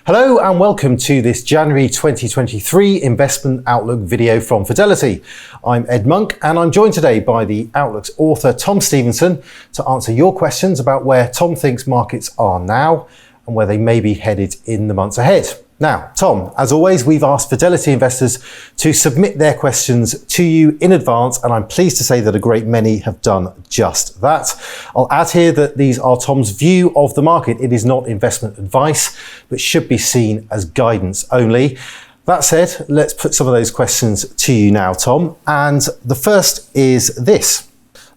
Hello and welcome to this January 2023 Investment Outlook video from Fidelity. I'm Ed Monk and I'm joined today by the Outlook's author Tom Stevenson to answer your questions about where Tom thinks markets are now and where they may be headed in the months ahead. Now, Tom, as always, we've asked Fidelity investors to submit their questions to you in advance, and I'm pleased to say that a great many have done just that. I'll add here that these are Tom's view of the market. It is not investment advice, but should be seen as guidance only. That said, let's put some of those questions to you now, Tom. And the first is this.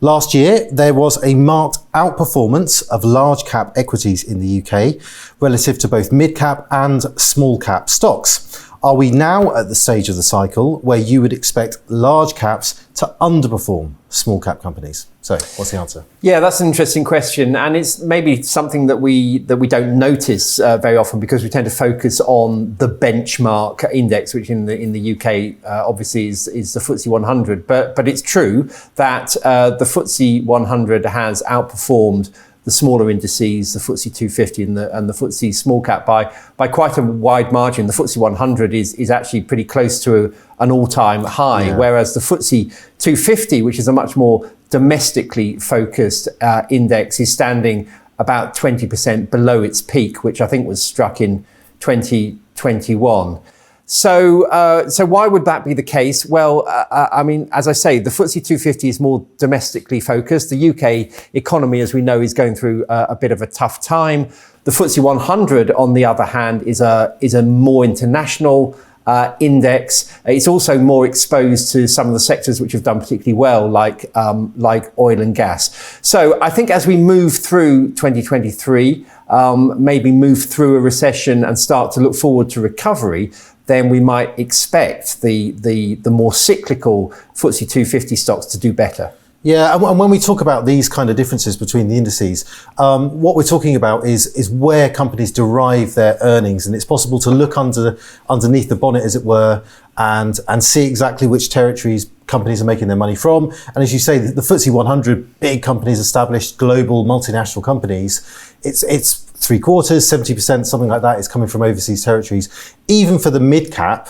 Last year, there was a marked outperformance of large cap equities in the UK relative to both mid cap and small cap stocks. Are we now at the stage of the cycle where you would expect large caps to underperform small cap companies? So what's the answer? Yeah, that's an interesting question. And it's maybe something that we don't notice very often because we tend to focus on the benchmark index, which in the UK obviously is the FTSE 100. But it's true that the FTSE 100 has outperformed the smaller indices, the FTSE 250 and the FTSE small cap by quite a wide margin. The FTSE 100 is actually pretty close to an all-time high, whereas the FTSE 250, which is a much more domestically focused index, is standing about 20% below its peak, which I think was struck in 2021. So why would that be the case? Well, I mean, as I say, the FTSE 250 is more domestically focused. The UK economy, as we know, is going through a bit of a tough time. The FTSE 100, on the other hand, is a more international index. It's also more exposed to some of the sectors which have done particularly well, like oil and gas. So I think as we move through 2023, maybe move through a recession and start to look forward to recovery, then we might expect the more cyclical FTSE 250 stocks to do better. Yeah, and when we talk about these kind of differences between the indices, what we're talking about is where companies derive their earnings, and it's possible to look underneath the bonnet, as it were, and see exactly which territories companies are making their money from. And as you say, the FTSE 100, big companies, established global multinational companies, it's 3/4, 70%, something like that, is coming from overseas territories. Even for the mid cap,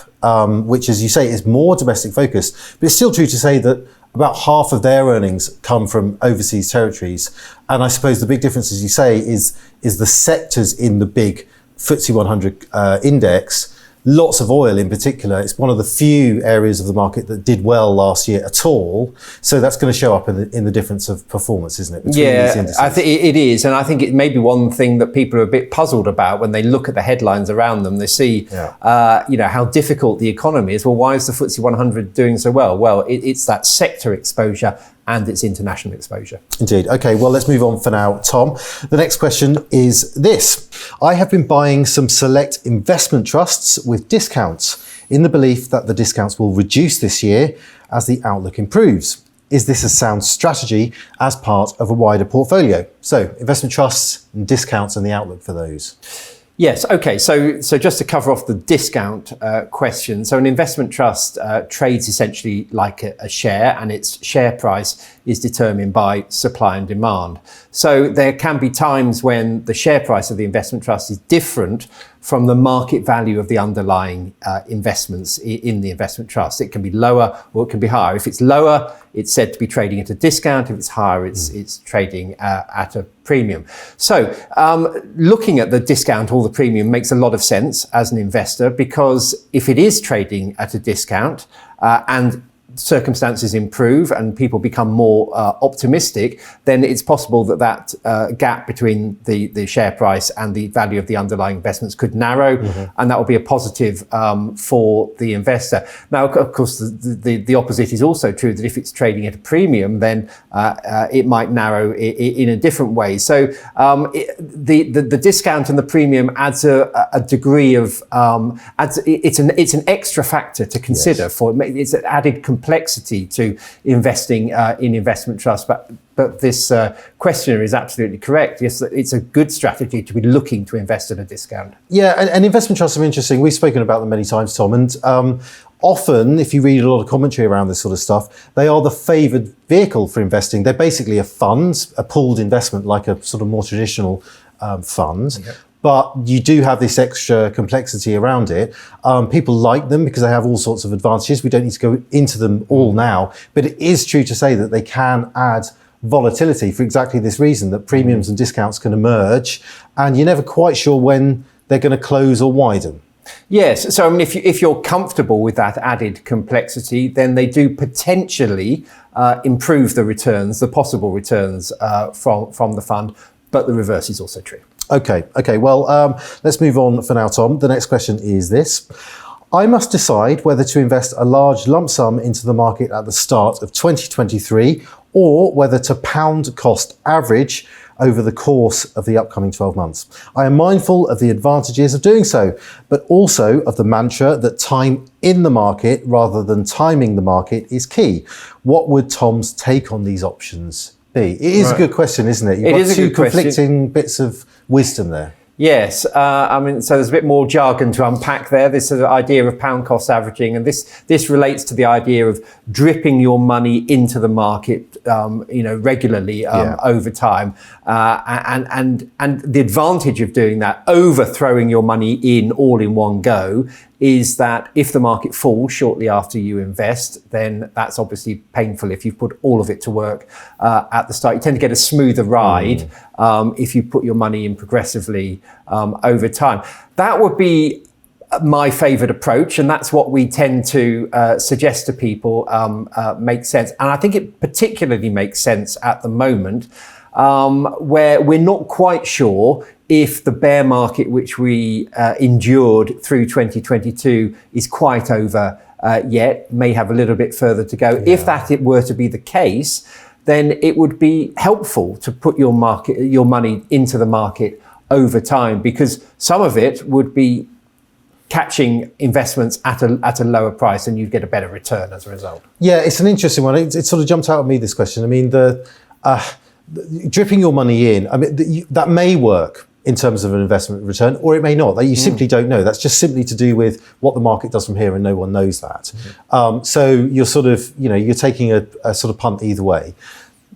which, as you say, is more domestic focused, but it's still true to say that about half of their earnings come from overseas territories. And I suppose the big difference, as you say, is the sectors in the big FTSE 100 index. Lots of oil in particular. It's one of the few areas of the market that did well last year at all. So that's going to show up in the difference of performance, isn't it? Between these indices? I think it is. And I think it may be one thing that people are a bit puzzled about when they look at the headlines around them. They see, how difficult the economy is. Well, why is the FTSE 100 doing so well? Well, it's that sector exposure and its international exposure. Indeed. Okay, well, let's move on for now, Tom. The next question is this. I have been buying some select investment trusts with discounts in the belief that the discounts will reduce this year as the outlook improves. Is this a sound strategy as part of a wider portfolio? So investment trusts and discounts and the outlook for those. Yes. Okay. So just to cover off the discount question. So an investment trust trades essentially like a share, and its share price is determined by supply and demand. So there can be times when the share price of the investment trust is different from the market value of the underlying investments in the investment trust. It can be lower or it can be higher. If it's lower, it's said to be trading at a discount. If it's higher, it's trading at a premium. So looking at the discount or the premium makes a lot of sense as an investor, because if it is trading at a discount and circumstances improve and people become more optimistic, then it's possible that gap between the share price and the value of the underlying investments could narrow, and that will be a positive for the investor. Now, of course, the opposite is also true, that if it's trading at a premium, then it might narrow in a different way. So the discount and the premium adds a degree of it's an extra factor to consider. Yes. It's an added complexity to investing in investment trusts, but this questioner is absolutely correct. Yes, it's a good strategy to be looking to invest at a discount. Yeah, and investment trusts are interesting. We've spoken about them many times, Tom, and often, if you read a lot of commentary around this sort of stuff, they are the favoured vehicle for investing. They're basically a fund, a pooled investment, like a sort of more traditional fund. Okay. but you do have this extra complexity around it. People like them because they have all sorts of advantages. We don't need to go into them all now, but it is true to say that they can add volatility for exactly this reason, that premiums and discounts can emerge and you're never quite sure when they're going to close or widen. Yes, so I mean, if you're comfortable with that added complexity, then they do potentially improve the returns, the possible returns from the fund, but the reverse is also true. Okay. Well, let's move on for now, Tom. The next question is this. I must decide whether to invest a large lump sum into the market at the start of 2023 or whether to pound cost average over the course of the upcoming 12 months. I am mindful of the advantages of doing so, but also of the mantra that time in the market rather than timing the market is key. What would Tom's take on these options be? It is a good question, isn't it? You've got two conflicting bits of wisdom there. Yes, I mean, so there's a bit more jargon to unpack there. This is the idea of pound cost averaging, and this relates to the idea of dripping your money into the market, regularly over time, and the advantage of doing that, overthrowing your money in all in one go, is that if the market falls shortly after you invest, then that's obviously painful if you put all of it to work at the start. You tend to get a smoother ride if you put your money in progressively over time. That would be my favourite approach, and that's what we tend to suggest to people makes sense. And I think it particularly makes sense at the moment where we're not quite sure if the bear market which we endured through 2022 is quite over yet, may have a little bit further to go. Yeah. If that were to be the case, then it would be helpful to put your money into the market over time, because some of it would be catching investments at a lower price and you'd get a better return as a result. Yeah, it's an interesting one. It sort of jumped out at me, this question. I mean, the dripping your money in, I mean, that may work in terms of an investment return, or it may not. That you simply don't know. That's just simply to do with what the market does from here, and no one knows that. So you're sort of, you're taking a sort of punt either way.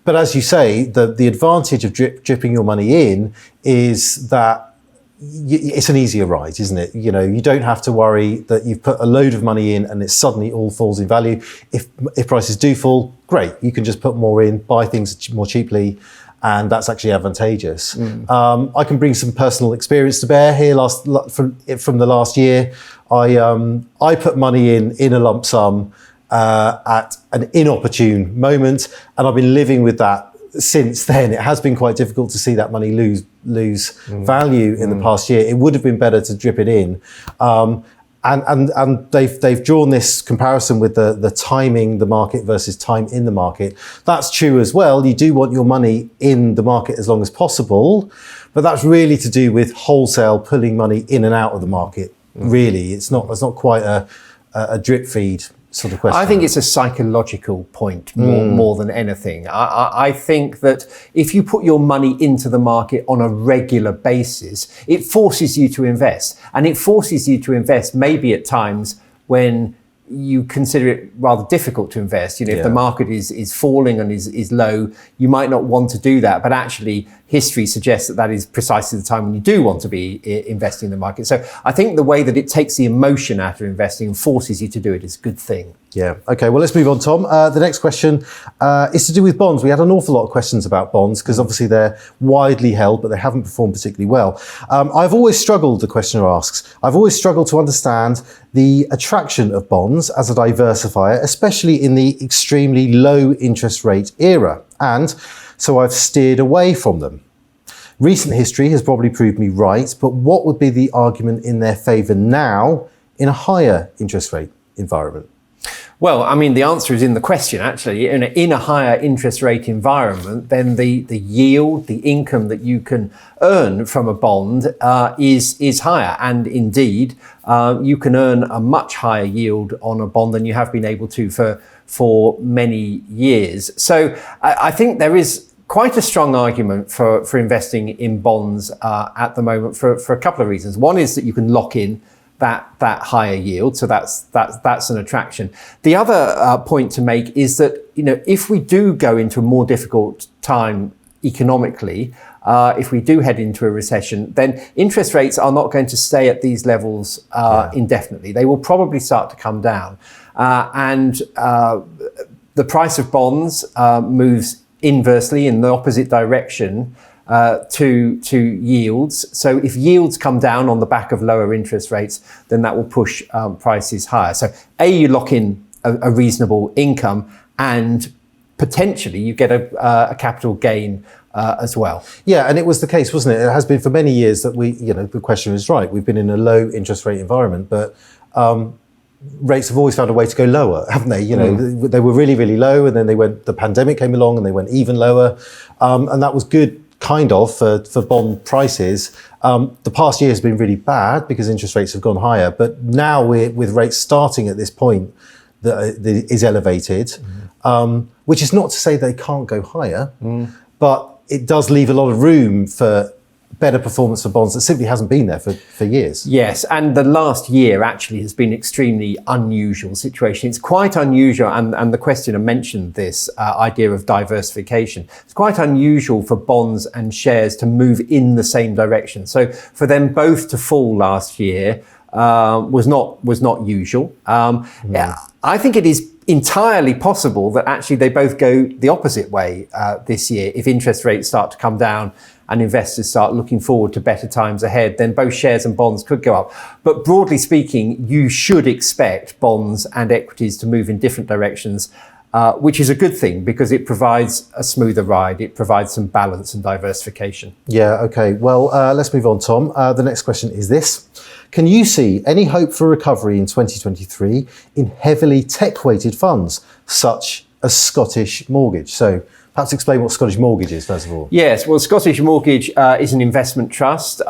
But as you say, the advantage of dripping your money in is that it's an easier ride, isn't it? You don't have to worry that you've put a load of money in and it suddenly all falls in value. If prices do fall, great. You can just put more in, buy things more cheaply, and that's actually advantageous. I can bring some personal experience to bear here. From the last year, I put money in a lump sum at an inopportune moment, and I've been living with that since then. It has been quite difficult to see that money lose value in the past year. It would have been better to drip it in. And they've drawn this comparison with the timing the market versus time in the market. That's true as well. You do want your money in the market as long as possible, but that's really to do with wholesale pulling money in and out of the market. Really, it's not quite a drip feed sort of question. I think it's a psychological point more than anything. I think that if you put your money into the market on a regular basis, it forces you to invest. And it forces you to invest maybe at times when you consider it rather difficult to invest. If the market is falling and is low, you might not want to do that. But actually, history suggests that is precisely the time when you do want to be investing in the market. So I think the way that it takes the emotion out of investing and forces you to do it is a good thing. Yeah. Okay. Well, let's move on, Tom. The next question is to do with bonds. We had an awful lot of questions about bonds because obviously they're widely held, but they haven't performed particularly well. I've always struggled, the questioner asks, I've always struggled to understand the attraction of bonds as a diversifier, especially in the extremely low interest rate era. And so I've steered away from them. Recent history has probably proved me right, but what would be the argument in their favour now in a higher interest rate environment? Well, I mean, the answer is in the question, actually. In a higher interest rate environment, then the yield, the income that you can earn from a bond is higher. And indeed, you can earn a much higher yield on a bond than you have been able to for many years. So I think there is quite a strong argument for investing in bonds at the moment for a couple of reasons. One is that you can lock in that higher yield, so that's an attraction. The other point to make is that if we do go into a more difficult time economically, if we do head into a recession, then interest rates are not going to stay at these levels indefinitely. They will probably start to come down. And the price of bonds moves inversely in the opposite direction to yields. So if yields come down on the back of lower interest rates, then that will push prices higher. So you lock in a reasonable income, and potentially you get a capital gain as well. Yeah, and it was the case, wasn't it? It has been for many years that the question is right. We've been in a low interest rate environment, but rates have always found a way to go lower, haven't they? They were really, really low, and then the pandemic came along and they went even lower. And that was good kind of for bond prices. The past year has been really bad because interest rates have gone higher, but now with rates starting at this point that is elevated, which is not to say they can't go higher, but it does leave a lot of room for better performance for bonds that simply hasn't been there for years. Yes, and the last year actually has been extremely unusual situation. It's quite unusual, and the questioner mentioned this idea of diversification. It's quite unusual for bonds and shares to move in the same direction. So for them both to fall last year was not usual. I think it is entirely possible that actually they both go the opposite way this year. If interest rates start to come down and investors start looking forward to better times ahead, then both shares and bonds could go up. But broadly speaking, you should expect bonds and equities to move in different directions, which is a good thing because it provides a smoother ride. It provides some balance and diversification. Yeah, okay. Well, let's move on, Tom. The next question is this. Can you see any hope for recovery in 2023 in heavily tech-weighted funds, such as Scottish Mortgage? So perhaps explain what Scottish Mortgage is, first of all. Yes, well, Scottish Mortgage is an investment trust.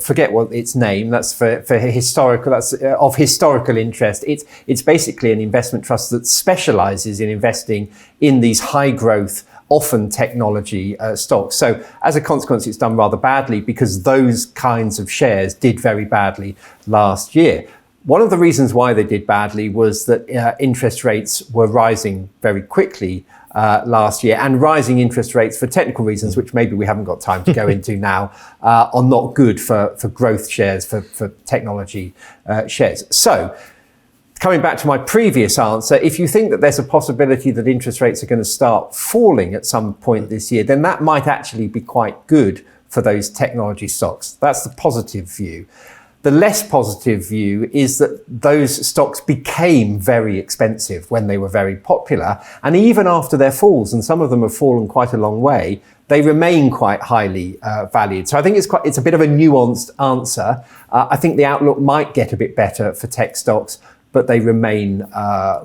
Forget what its name. That's for historical. That's of historical interest. It's basically an investment trust that specialises in investing in these high growth, often technology stocks. So as a consequence, it's done rather badly because those kinds of shares did very badly last year. One of the reasons why they did badly was that interest rates were rising very quickly last year, and rising interest rates for technical reasons, which maybe we haven't got time to go into now, are not good for growth shares, for technology shares. So coming back to my previous answer, if you think that there's a possibility that interest rates are going to start falling at some point this year, then that might actually be quite good for those technology stocks. That's the positive view. The less positive view is that those stocks became very expensive when they were very popular. And even after their falls, and some of them have fallen quite a long way, they remain quite highly valued. So I think it's a bit of a nuanced answer. I think the outlook might get a bit better for tech stocks, but they remain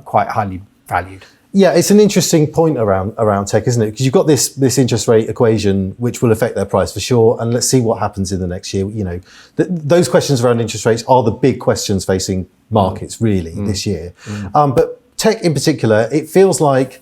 quite highly valued. Yeah, it's an interesting point around tech, isn't it? Because you've got this interest rate equation which will affect their price for sure, and let's see what happens in the next year. Those questions around interest rates are the big questions facing markets really this year. But tech in particular, it feels like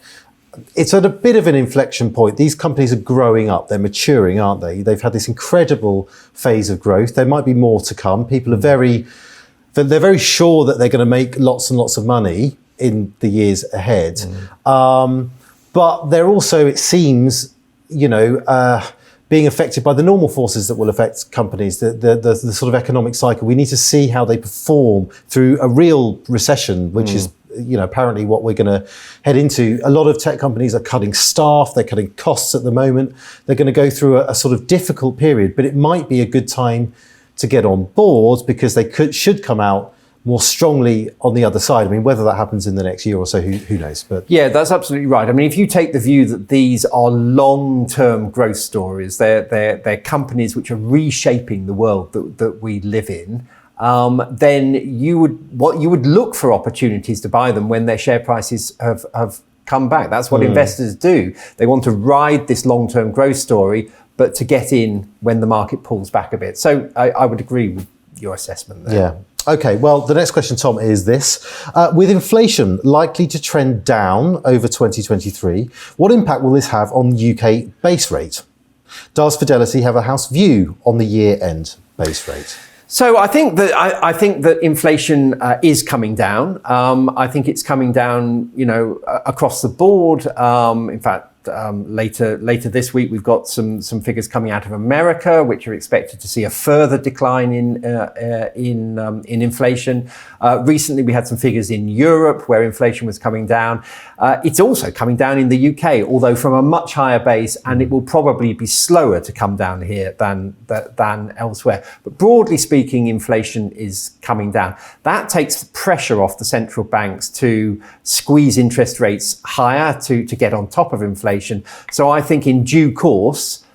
it's at a bit of an inflection point. These companies are growing up, they're maturing, aren't they? They've had this incredible phase of growth. There might be more to come. People are they're very sure that they're going to make lots and lots of money in the years ahead. But they're also, it seems, being affected by the normal forces that will affect companies, the sort of economic cycle. We need to see how they perform through a real recession, which is apparently what we're going to head into. A lot of tech companies are cutting staff, they're cutting costs at the moment. They're going to go through a sort of difficult period, but it might be a good time to get on board because they should come out more strongly on the other side. I mean, whether that happens in the next year or so, who knows? But yeah, that's absolutely right. I mean, if you take the view that these are long-term growth stories, they're companies which are reshaping the world that we live in, then you would look for opportunities to buy them when their share prices have come back. That's what investors do. They want to ride this long-term growth story, but to get in when the market pulls back a bit. So I would agree with your assessment there. Yeah. Okay, well, the next question, Tom, is this. With inflation likely to trend down over 2023, what impact will this have on the UK base rate? Does Fidelity have a house view on the year-end base rate? So I think that inflation is coming down. I think it's coming down, across the board. In fact, later this week, we've got some figures coming out of America, which are expected to see a further decline in inflation. Recently, we had some figures in Europe where inflation was coming down. It's also coming down in the UK, although from a much higher base, and it will probably be slower to come down here than elsewhere. But broadly speaking, inflation is coming down. That takes the pressure off the central banks to squeeze interest rates higher to get on top of inflation. So I think in due course,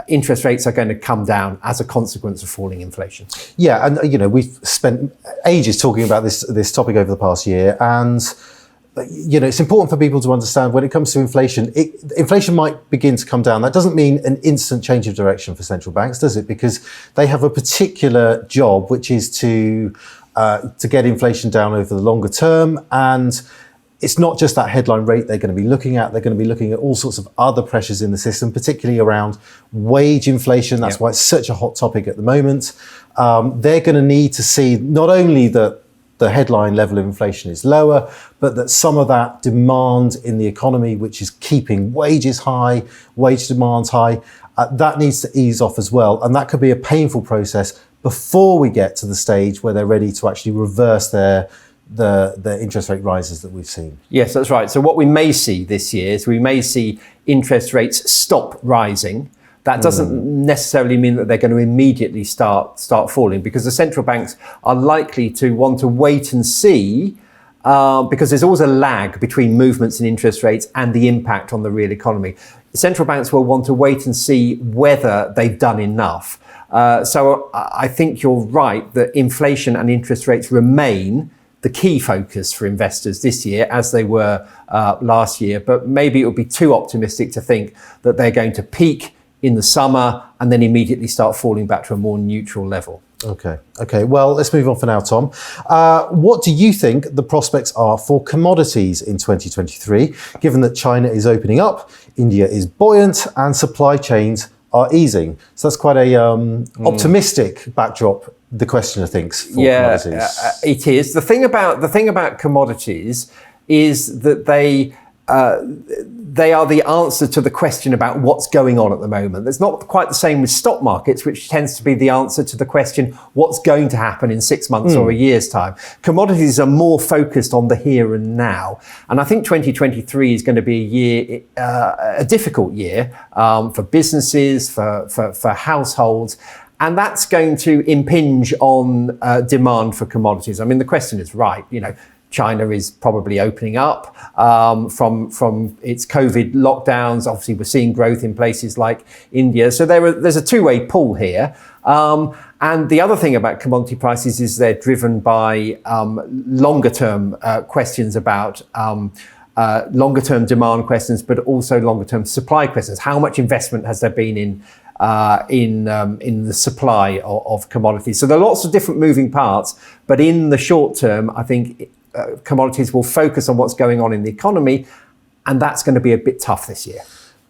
interest rates are going to come down as a consequence of falling inflation. Yeah, and we've spent ages talking about this topic over the past year, and it's important for people to understand when it comes to inflation, inflation might begin to come down. That doesn't mean an instant change of direction for central banks, does it? Because they have a particular job, which is to get inflation down over the longer term. And it's not just that headline rate they're going to be looking at. They're going to be looking at all sorts of other pressures in the system, particularly around wage inflation. That's why it's such a hot topic at the moment. They're going to need to see not only that the headline level of inflation is lower, but that some of that demand in the economy, which is keeping wages high, wage demands high, that needs to ease off as well. And that could be a painful process before we get to the stage where they're ready to actually reverse the interest rate rises that we've seen. Yes, that's right. So what we may see this year is we may see interest rates stop rising. That doesn't necessarily mean that they're going to immediately start falling, because the central banks are likely to want to wait and see, because there's always a lag between movements in interest rates and the impact on the real economy. The central banks will want to wait and see whether they've done enough. So I think you're right that inflation and interest rates remain the key focus for investors this year, as they were last year. But maybe it would be too optimistic to think that they're going to peak in the summer and then immediately start falling back to a more neutral level. Okay. Well, let's move on for now, Tom. What do you think the prospects are for commodities in 2023, given that China is opening up, India is buoyant, and supply chains are easing? So that's quite a optimistic backdrop, the questioner thinks, for commodities. It is. The thing about commodities is that they are the answer to the question about what's going on at the moment. It's not quite the same with stock markets, which tends to be the answer to the question, what's going to happen in 6 months or a year's time. Commodities are more focused on the here and now. And I think 2023 is going to be a difficult year for businesses, for households. And that's going to impinge on demand for commodities. I mean, the question is right. China is probably opening up from its COVID lockdowns. Obviously, we're seeing growth in places like India. So there's a two-way pull here. And the other thing about commodity prices is they're driven by longer-term questions about longer-term demand questions, but also longer-term supply questions. How much investment has there been in the supply of commodities? So there are lots of different moving parts, but in the short term, I think commodities will focus on what's going on in the economy, and that's going to be a bit tough this year.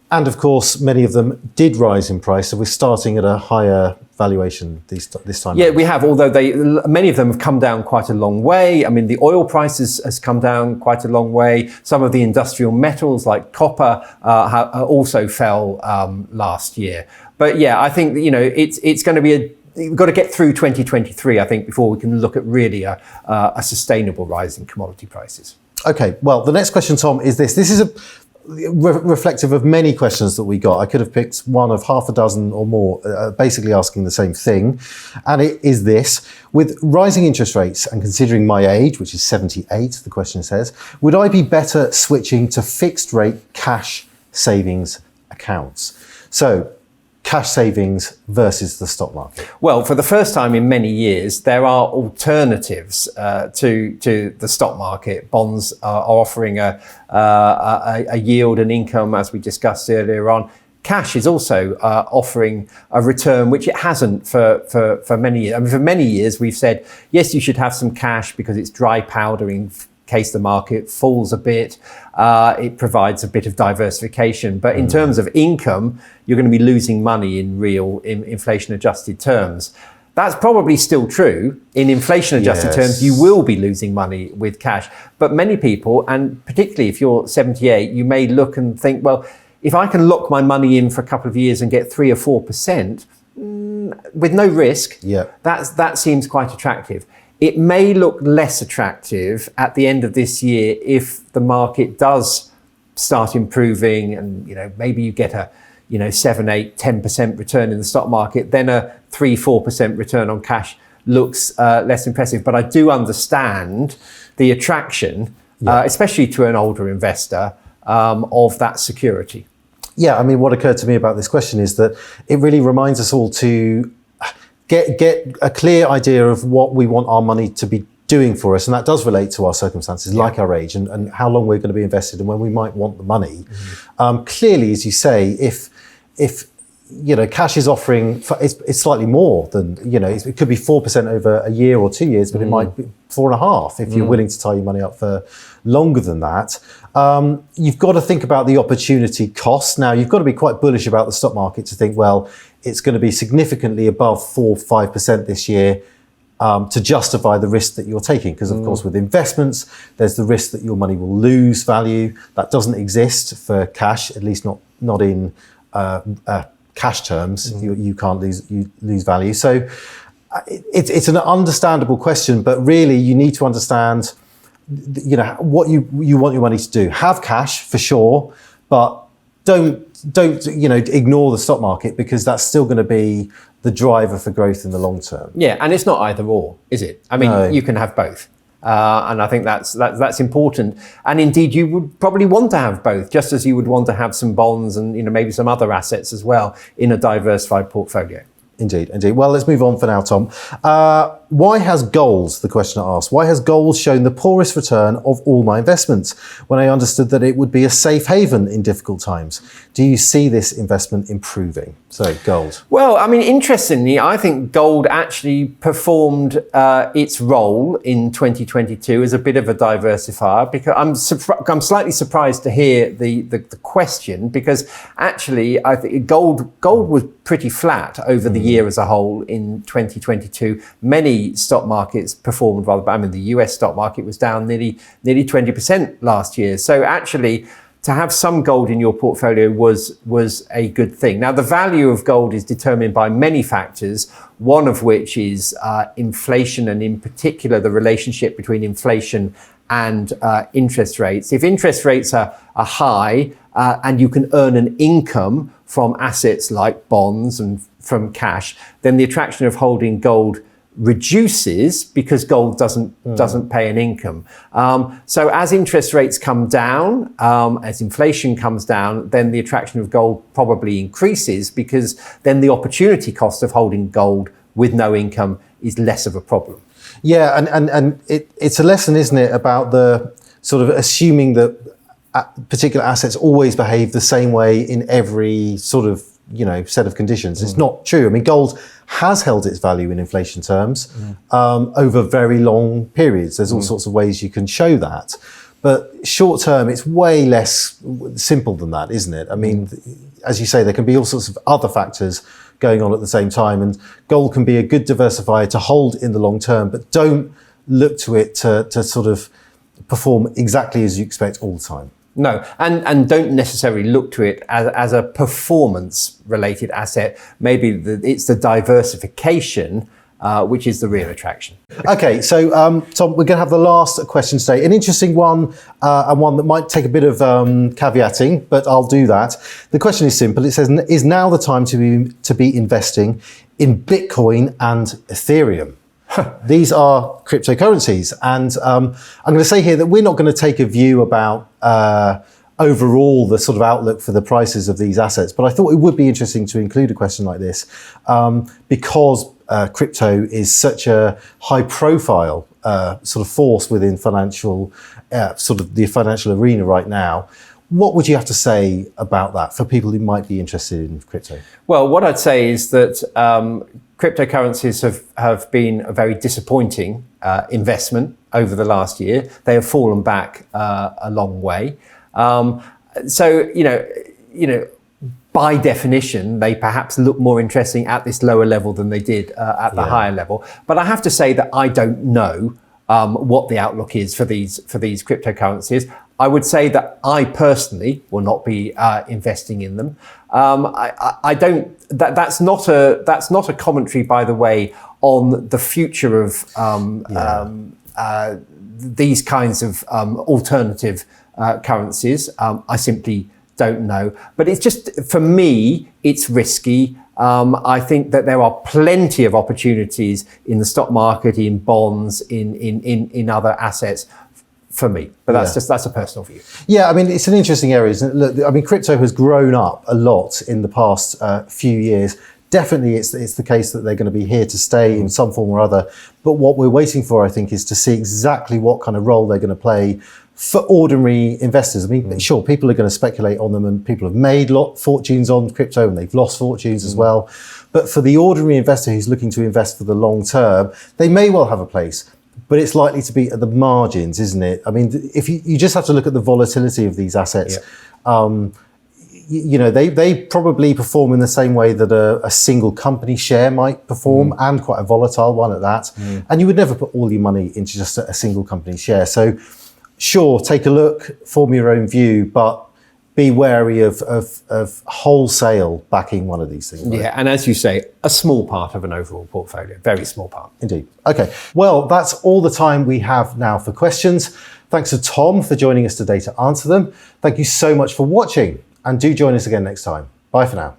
And of course, many of them did rise in price, so we're starting at a higher valuation this time. Yeah, we have, although many of them have come down quite a long way. I mean, the oil price has come down quite a long way. Some of the industrial metals like copper also fell last year. But yeah, I think it's going to be we've got to get through 2023, I think, before we can look at really a sustainable rise in commodity prices. Okay, well, the next question, Tom, is this. This is reflective of many questions that we got. I could have picked one of half a dozen or more, basically asking the same thing. And it is this: with rising interest rates and considering my age, which is 78, the question says, would I be better switching to fixed rate cash savings accounts? So, cash savings versus the stock market? Well, for the first time in many years, there are alternatives to the stock market. Bonds are offering a yield and income, as we discussed earlier on. Cash is also offering a return, which it hasn't for many years. I mean, for many years, we've said, yes, you should have some cash because it's dry powder in case the market falls a bit. It provides a bit of diversification. But in terms of income, you're going to be losing money in real inflation-adjusted terms. That's probably still true. In inflation-adjusted terms, you will be losing money with cash. But many people, and particularly if you're 78, you may look and think, well, if I can lock my money in for a couple of years and get 3 or 4% with no risk, that seems quite attractive. It may look less attractive at the end of this year if the market does start improving, and maybe you get a 7, 8, 10% return in the stock market, then a 3, 4% return on cash looks less impressive. But I do understand the attraction, especially to an older investor, of that security. Yeah, I mean, what occurred to me about this question is that it really reminds us all to get a clear idea of what we want our money to be doing for us, and that does relate to our circumstances, like our age and how long we're going to be invested and when we might want the money. Clearly, as you say, if cash is offering, it's slightly more than, it could be 4% over a year or 2 years, but it might be 4.5% if you're willing to tie your money up for longer than that. You've got to think about the opportunity cost. Now, you've got to be quite bullish about the stock market to think, well, it's going to be significantly above 4, 5% this year to justify the risk that you're taking. Because, of course, with investments, there's the risk that your money will lose value. That doesn't exist for cash, at least not in cash terms. You can't lose value. So it's an understandable question, but really you need to understand what you want your money to do. Have cash for sure, but don't ignore the stock market, because that's still going to be the driver for growth in the long term. Yeah, and it's not either or, is it? I mean, you can have both. And I think that's important. And indeed, you would probably want to have both, just as you would want to have some bonds and maybe some other assets as well in a diversified portfolio. Indeed. Well, let's move on for now, Tom. Why has gold, the questioner asks, why has gold shown the poorest return of all my investments when I understood that it would be a safe haven in difficult times? Do you see this investment improving? So, gold. Well, I mean, interestingly, I think gold actually performed its role in 2022 as a bit of a diversifier, because I'm slightly surprised to hear the question, because actually I think gold was pretty flat over the year as a whole in 2022. Many stock markets performed rather bad. I mean, the US stock market was down nearly 20% last year. So actually, to have some gold in your portfolio was a good thing. Now, the value of gold is determined by many factors, one of which is inflation, and in particular, the relationship between inflation and interest rates. If interest rates are high and you can earn an income from assets like bonds and from cash, then the attraction of holding gold reduces, because gold doesn't pay an income. So as interest rates come down, as inflation comes down, then the attraction of gold probably increases, because then the opportunity cost of holding gold with no income is less of a problem. Yeah, and it's a lesson, isn't it, about the sort of assuming that particular assets always behave the same way in every sort of set of conditions. It's not true. I mean, gold has held its value in inflation terms over very long periods. There's all sorts of ways you can show that. But short term, it's way less simple than that, isn't it? I mean, as you say, there can be all sorts of other factors going on at the same time, and gold can be a good diversifier to hold in the long term, but don't look to it to sort of perform exactly as you expect all the time. No, and don't necessarily look to it as a performance-related asset. Maybe it's the diversification which is the real attraction. Okay, so Tom, we're going to have the last question today. An interesting one, and one that might take a bit of caveating, but I'll do that. The question is simple. It says, is now the time to be investing in Bitcoin and Ethereum? These are cryptocurrencies. And I'm going to say here that we're not going to take a view about overall the sort of outlook for the prices of these assets. But I thought it would be interesting to include a question like this because crypto is such a high profile sort of force within financial, sort of the financial arena right now. What would you have to say about that for people who might be interested in crypto? Well, what I'd say is that cryptocurrencies have been a very disappointing investment over the last year. They have fallen back a long way. So by definition, they perhaps look more interesting at this lower level than they did at the higher level. But I have to say that I don't know what the outlook is for these cryptocurrencies. I would say that I personally will not be investing in them. I don't. That's not a commentary, by the way, on the future of these kinds of alternative currencies. I simply don't know. But it's just, for me, it's risky. I think that there are plenty of opportunities in the stock market, in bonds, in other assets for me. But that's a personal view. Yeah, I mean, it's an interesting area, isn't it? Look, I mean, crypto has grown up a lot in the past few years. Definitely, it's the case that they're going to be here to stay in some form or other. But what we're waiting for, I think, is to see exactly what kind of role they're going to play for ordinary investors. I mean, sure, people are going to speculate on them, and people have made fortunes on crypto and they've lost fortunes as well. But for the ordinary investor who's looking to invest for the long term, they may well have a place, but it's likely to be at the margins, isn't it? I mean, if you just have to look at the volatility of these assets. You know, they probably perform in the same way that a single company share might perform, and quite a volatile one at that. And you would never put all your money into just a single company share. So sure, take a look, form your own view, but be wary of wholesale backing one of these things. Right? Yeah, and as you say, a small part of an overall portfolio, very small part. Indeed. Okay, well, that's all the time we have now for questions. Thanks to Tom for joining us today to answer them. Thank you so much for watching, and do join us again next time. Bye for now.